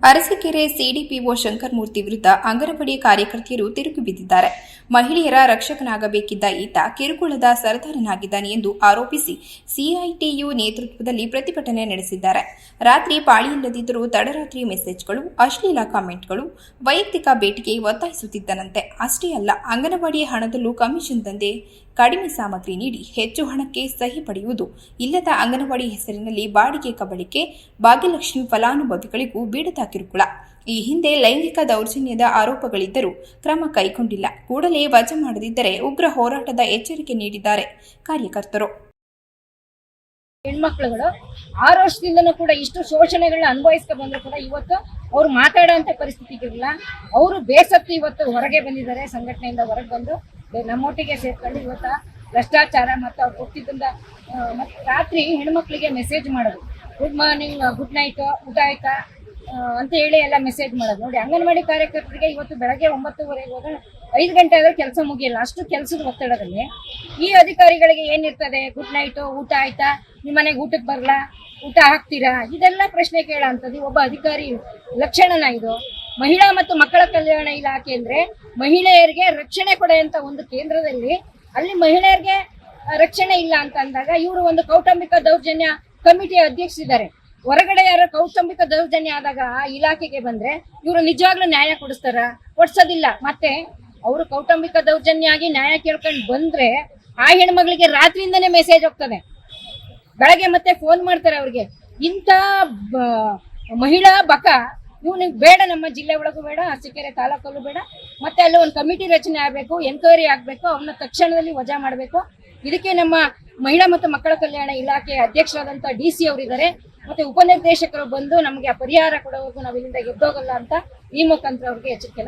Arsikere CDPO Shankaramurthy ವಿರುದ್ಧ ಅಂಗನವಾಡಿ ಕಾರ್ಯಕರ್ತೆಯರು ತಿರುಗಿ ಬಿದ್ದಿದ್ದಾರೆ. ಮಹಿಳೆಯರ ರಕ್ಷಕನಾಗಬೇಕಿದ್ದ ಈತ ಕಿರುಕುಳದ ಸರದಾರನಾಗಿದ್ದಾನೆ ಎಂದು ಆರೋಪಿಸಿ ಸಿಐಟಿಯು ನೇತೃತ್ವದಲ್ಲಿ ಪ್ರತಿಭಟನೆ ನಡೆಸಿದ್ದಾರೆ. ರಾತ್ರಿ ಪಾಳಿಯಿಲ್ಲದಿದ್ದರೂ ತಡರಾತ್ರಿ ಮೆಸೇಜ್ಗಳು, ಅಶ್ಲೀಲ ಕಾಮೆಂಟ್ಗಳು, ವೈಯಕ್ತಿಕ ಭೇಟಿಗೆ ಒತ್ತಾಯಿಸುತ್ತಿದ್ದನಂತೆ. ಅಷ್ಟೇ ಅಲ್ಲ, ಅಂಗನವಾಡಿ ಹಣದಲ್ಲೂ ಕಮಿಷನ್ ದಂಧೆ, ಕಡಿಮೆ ಸಾಮಗ್ರಿ ನೀಡಿ ಹೆಚ್ಚು ಹಣಕ್ಕೆ ಸಹಿ ಪಡೆಯುವುದು, ಇಲ್ಲದ ಅಂಗನವಾಡಿ ಹೆಸರಿನಲ್ಲಿ ಬಾಡಿಗೆ ಕಬಳಿಕೆ, ಭಾಗ್ಯಲಕ್ಷ್ಮಿ ಫಲಾನುಭವಿಗಳಿಗೂ ಬೀಡದ ಕಿರುಕುಳ. ಈ ಹಿಂದೆ ಲೈಂಗಿಕ ದೌರ್ಜನ್ಯದ ಆರೋಪಗಳಿದ್ದರೂ ಕ್ರಮ ಕೈಗೊಂಡಿಲ್ಲ. ಕೂಡಲೇ ವಜಾ ಮಾಡದಿದ್ದರೆ ಉಗ್ರ ಹೋರಾಟದ ಎಚ್ಚರಿಕೆ ನೀಡಿದ್ದಾರೆ ಕಾರ್ಯಕರ್ತರು. ಹೆಣ್ಮಕ್ಳುಗಳು 6 ವರ್ಷದಿಂದನೂ ಕೂಡ ಇಷ್ಟು ಶೋಷಣೆಗಳನ್ನ ಅನುಭವಿಸ್ಕೊ ಬಂದ್ರು ಕೂಡ ಇವತ್ತು ಅವ್ರು ಮಾತಾಡೋಂಥ ಪರಿಸ್ಥಿತಿಗಿರಲಿಲ್ಲ. ಅವರು ಬೇಸತ್ತು ಇವತ್ತು ಹೊರಗೆ ಬಂದಿದ್ದಾರೆ, ಸಂಘಟನೆಯಿಂದ ಹೊರಗೆ ಬಂದು ನಮ್ಮೊಟ್ಟಿಗೆ ಸೇರ್ಕೊಂಡು ಇವತ್ತು ಭ್ರಷ್ಟಾಚಾರ ಮತ್ತು ಅವ್ರು ಕೊಟ್ಟಿದ್ದ ರಾತ್ರಿ ಹೆಣ್ಮಕ್ಳಿಗೆ ಮೆಸೇಜ್ ಮಾಡೋದು, ಗುಡ್ ಮಾರ್ನಿಂಗ್, ಗುಡ್ ನೈಟ್, ಊಟ ಆಯ್ತಾ ಅಂತ ಹೇಳಿ ಎಲ್ಲ ಮೆಸೇಜ್ ಮಾಡೋದು. ನೋಡಿ, ಅಂಗನವಾಡಿ ಕಾರ್ಯಕರ್ತರಿಗೆ ಇವತ್ತು ಬೆಳಗ್ಗೆ 9:30 ಹೋಗ 5 ಗಂಟೆ ಆದ್ರೆ ಕೆಲಸ ಮುಗಿಯಲ್ಲ, ಅಷ್ಟು ಕೆಲಸದ ಒತ್ತಡದಲ್ಲಿ ಈ ಅಧಿಕಾರಿಗಳಿಗೆ ಏನಿರ್ತದೆ, ಗುಡ್ ನೈಟು, ಊಟ ಆಯ್ತಾ, ನಿಮ್ಮನೆಗೆ ಊಟಕ್ಕೆ ಬರಲ್ಲ, ಊಟ ಹಾಕ್ತೀರಾ, ಇದೆಲ್ಲ ಪ್ರಶ್ನೆ ಕೇಳೋಂಥದ್ದು ಒಬ್ಬ ಅಧಿಕಾರಿ ಲಕ್ಷಣನ ಇದು? ಮಹಿಳಾ ಮತ್ತು ಮಕ್ಕಳ ಕಲ್ಯಾಣ ಇಲಾಖೆ ಅಂದ್ರೆ ಮಹಿಳೆಯರಿಗೆ ರಕ್ಷಣೆ ಕೊಡುವಂತ ಒಂದು ಕೇಂದ್ರದಲ್ಲಿ ಅಲ್ಲಿ ಮಹಿಳೆಯರಿಗೆ ರಕ್ಷಣೆ ಇಲ್ಲ ಅಂತ ಅಂದಾಗ ಇವರು ಒಂದು ಕೌಟುಂಬಿಕ ದೌರ್ಜನ್ಯ ಕಮಿಟಿ ಅಧ್ಯಕ್ಷರಿದ್ದಾರೆ. ಹೊರಗಡೆ ಯಾರೋ ಕೌಟುಂಬಿಕ ದೌರ್ಜನ್ಯ ಆದಾಗ ಆ ಇಲಾಖೆಗೆ ಬಂದ್ರೆ ಇವರು ನಿಜವಾಗ್ಲೂ ನ್ಯಾಯ ಕೊಡ್ಸೋದಿಲ್ಲ. ಮತ್ತೆ ಅವರು ಕೌಟುಂಬಿಕ ದೌರ್ಜನ್ಯ ಆಗಿ ನ್ಯಾಯ ಕೇಳ್ಕೊಂಡು ಬಂದ್ರೆ ಆ ಹೆಣ್ಮಗಳಿಗೆ ರಾತ್ರಿಯಿಂದನೇ ಮೆಸೇಜ್ ಹೋಗ್ತದೆ, ಬೆಳಗ್ಗೆ ಮತ್ತೆ ಫೋನ್ ಮಾಡ್ತಾರೆ ಅವ್ರಿಗೆ. ಇಂಥ ಮಹಿಳಾ ಬಕ ಇವ್ನಿಗೆ ಬೇಡ, ನಮ್ಮ ಜಿಲ್ಲೆ ಒಳಗೂ ಬೇಡ, ಅರಸೀಕೆರೆ ತಾಲೂಕಲ್ಲೂ ಬೇಡ. ಮತ್ತೆ ಅಲ್ಲಿ ಒಂದು ಕಮಿಟಿ ರಚನೆ ಆಗಬೇಕು, ಎನ್ಕ್ವೈರಿ ಆಗಬೇಕು, ಅವನ್ನ ತಕ್ಷಣದಲ್ಲಿ ವಜಾ ಮಾಡಬೇಕು. ಇದಕ್ಕೆ ನಮ್ಮ ಮಹಿಳಾ ಮತ್ತು ಮಕ್ಕಳ ಕಲ್ಯಾಣ ಇಲಾಖೆ ಅಧ್ಯಕ್ಷರಾದಂಥ DC ಅವರಿದ್ದಾರೆ, ಮತ್ತೆ ಉಪನಿರ್ದೇಶಕರು ಬಂದು ನಮಗೆ ಪರಿಹಾರ ಕೊಡೋವರೆಗೂ ನಾವು ಇಲ್ಲಿಂದ ಎದ್ದೋಗಲ್ಲ ಅಂತ ಈ ಮುಖಾಂತರ ಅವ್ರಿಗೆ ಎಚ್ಚರಿಕೆ